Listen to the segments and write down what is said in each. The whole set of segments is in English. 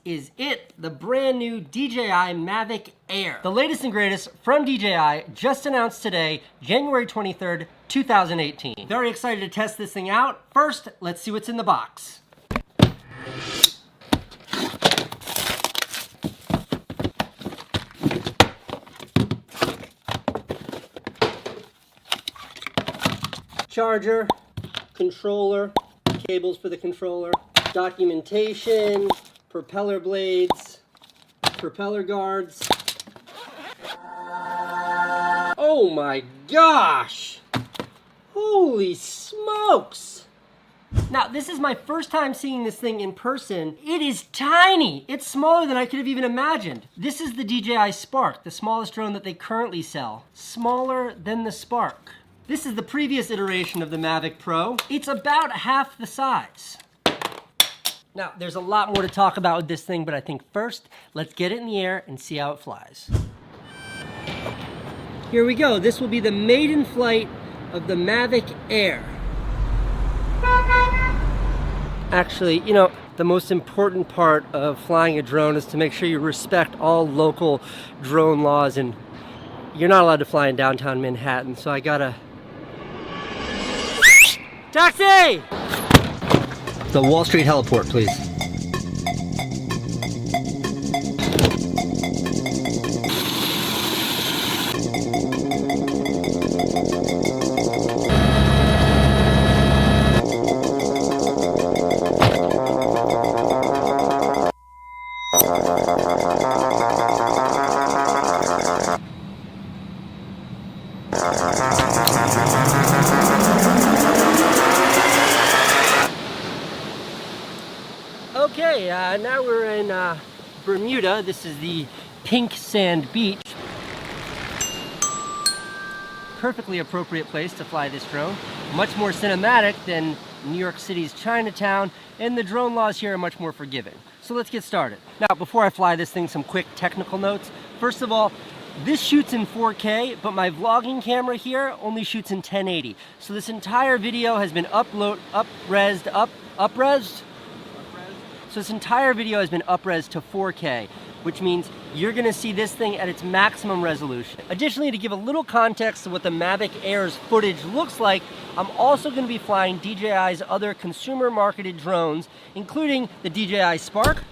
is it, the brand new DJI Mavic Air. The latest and greatest from DJI, just announced today, January 23rd, 2018. Very excited to test this thing out. First, let's see what's in the box. Charger, controller, cables for the controller, documentation, propeller blades, propeller guards. Oh my gosh! Holy smokes! Now, this is my first time seeing this thing in person. It is tiny! It's smaller than I could have even imagined. This is the DJI Spark, the smallest drone that they currently sell. Smaller than the Spark. This is the previous iteration of the Mavic Pro. It's about half the size. Now, there's a lot more to talk about with this thing, but I think first, let's get it in the air and see how it flies. Here we go. This will be the maiden flight of the Mavic Air. Actually, you know, the most important part of flying a drone is to make sure you respect all local drone laws, and you're not allowed to fly in downtown Manhattan, so I gotta... Taxi! The Wall Street heliport, please. Okay, now we're in Bermuda. This is the Pink Sand Beach. Perfectly appropriate place to fly this drone. Much more cinematic than New York City's Chinatown, and the drone laws here are much more forgiving. So let's get started. Now, before I fly this thing, some quick technical notes. First of all, this shoots in 4K, but my vlogging camera here only shoots in 1080. So this entire video has been up-resed. So this entire video has been up-res to 4K, which means you're gonna see this thing at its maximum resolution. Additionally, to give a little context to what the Mavic Air's footage looks like, I'm also gonna be flying DJI's other consumer-marketed drones, including the DJI Spark,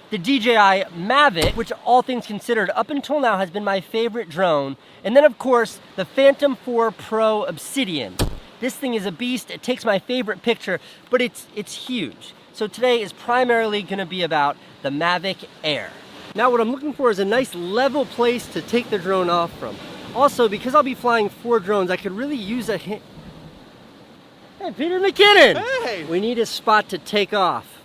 the DJI Mavic, which all things considered up until now has been my favorite drone, and then of course, the Phantom 4 Pro Obsidian. This thing is a beast. It takes my favorite picture, but it's huge. So today is primarily gonna be about the Mavic Air. Now what I'm looking for is a nice level place to take the drone off from. Also, because I'll be flying 4 drones, I could really use a hint. Hey, Peter McKinnon! Hey! We need a spot to take off.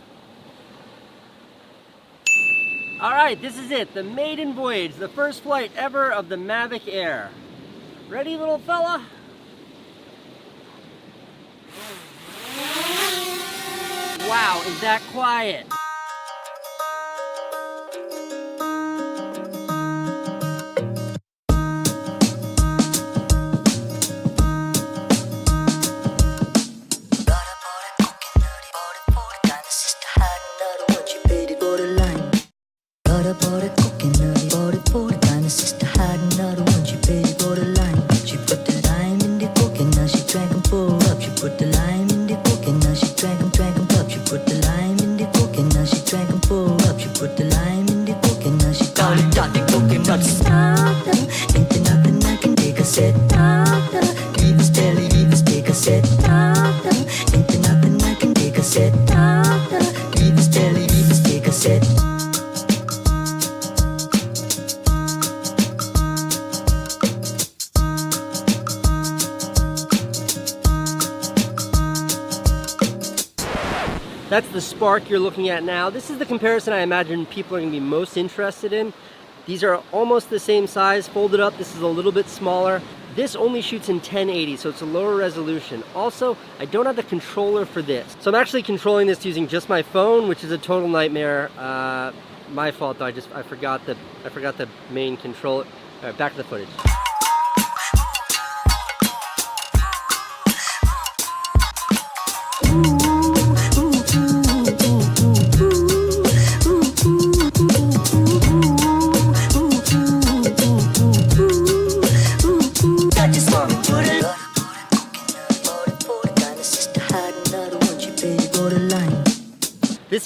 All right, this is it, the maiden voyage, the first flight ever of the Mavic Air. Ready, little fella? Wow, is that quiet? That's the Spark you're looking at now. This is the comparison I imagine people are going to be most interested in. These are almost the same size, folded up. This is a little bit smaller. This only shoots in 1080, so it's a lower resolution. Also, I don't have the controller for this. So I'm actually controlling this using just my phone, which is a total nightmare. My fault though, I forgot the main controller. All right, back to the footage.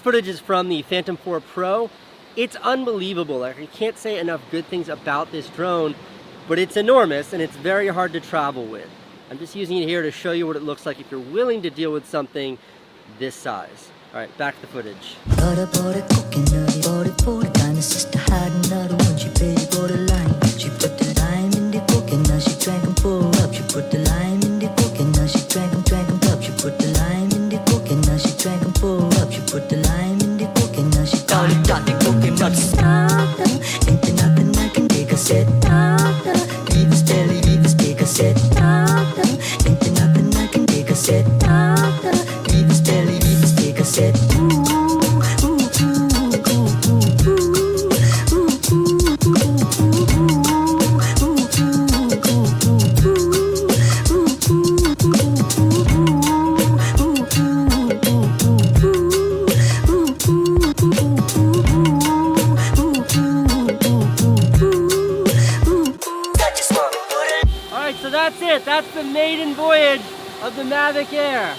footage is from the Phantom 4 Pro. It's unbelievable. Like, I can't say enough good things about this drone, but it's enormous and it's very hard to travel with. I'm just using it here to show you what it looks like if you're willing to deal with something this size. All right, back to the footage. So that's it. That's the maiden voyage of the Mavic Air.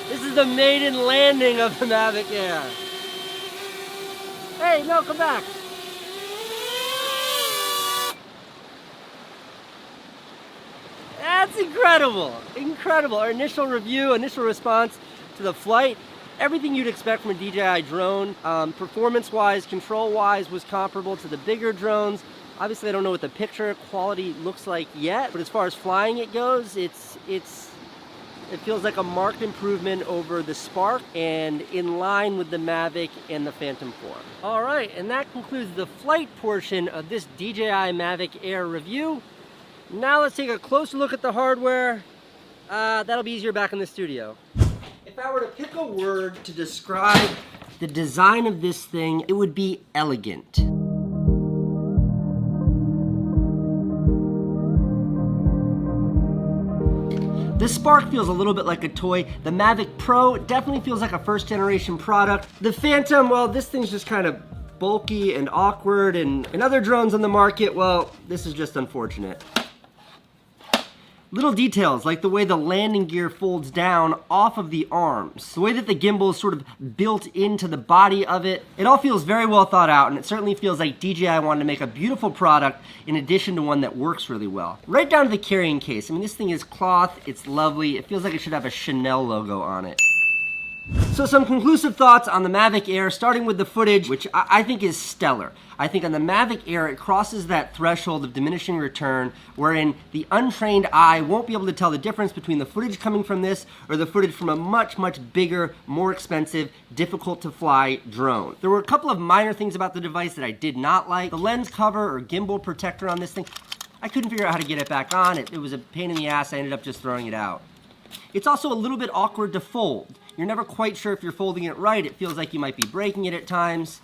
This is the maiden landing of the Mavic Air. Hey, no, come back. That's incredible. Incredible. Our initial review, initial response to the flight, everything you'd expect from a DJI drone, performance-wise, control-wise, was comparable to the bigger drones. Obviously, I don't know what the picture quality looks like yet, but as far as flying it goes, it feels like a marked improvement over the Spark and in line with the Mavic and the Phantom 4. All right, and that concludes the flight portion of this DJI Mavic Air review. Now let's take a closer look at the hardware. That'll be easier back in the studio. If I were to pick a word to describe the design of this thing, it would be elegant. The Spark feels a little bit like a toy. The Mavic Pro definitely feels like a first generation product. The Phantom, well, this thing's just kind of bulky and awkward, and other drones on the market, well, this is just unfortunate. Little details like the way the landing gear folds down off of the arms, the way that the gimbal is sort of built into the body of it. It all feels very well thought out, and it certainly feels like DJI wanted to make a beautiful product in addition to one that works really well. Right down to the carrying case. I mean, this thing is cloth, it's lovely. It feels like it should have a Chanel logo on it. So some conclusive thoughts on the Mavic Air, starting with the footage, which I think is stellar. I think on the Mavic Air, it crosses that threshold of diminishing return, wherein the untrained eye won't be able to tell the difference between the footage coming from this or the footage from a much, much bigger, more expensive, difficult to fly drone. There were a couple of minor things about the device that I did not like. The lens cover or gimbal protector on this thing, I couldn't figure out how to get it back on. It was a pain in the ass. I ended up just throwing it out. It's also a little bit awkward to fold. You're never quite sure if you're folding it right. It feels like you might be breaking it at times.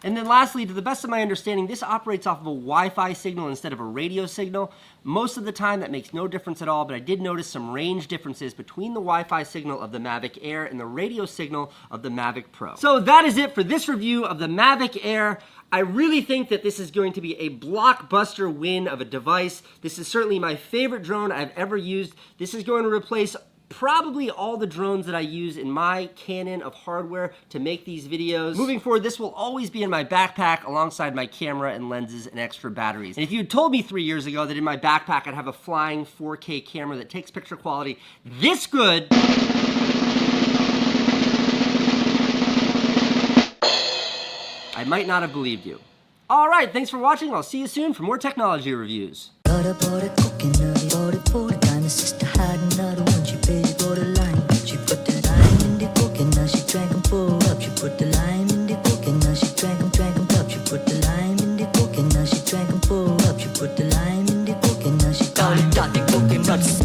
And then lastly, to the best of my understanding, this operates off of a Wi-Fi signal instead of a radio signal. Most of the time, that makes no difference at all, but I did notice some range differences between the Wi-Fi signal of the Mavic Air and the radio signal of the Mavic Pro. So that is it for this review of the Mavic Air. I really think that this is going to be a blockbuster win of a device. This is certainly my favorite drone I've ever used. This is going to replace probably all the drones that I use in my canon of hardware to make these videos. Moving forward, this will always be in my backpack alongside my camera and lenses and extra batteries. And if you had told me 3 years ago that in my backpack I'd have a flying 4K camera that takes picture quality this good, I might not have believed you. All right, thanks for watching. I'll see you soon for more technology reviews. Put the lime in the cook and now she drank them full up. She put the lime in the cook and now she drank them up. She put the lime in the cook and now she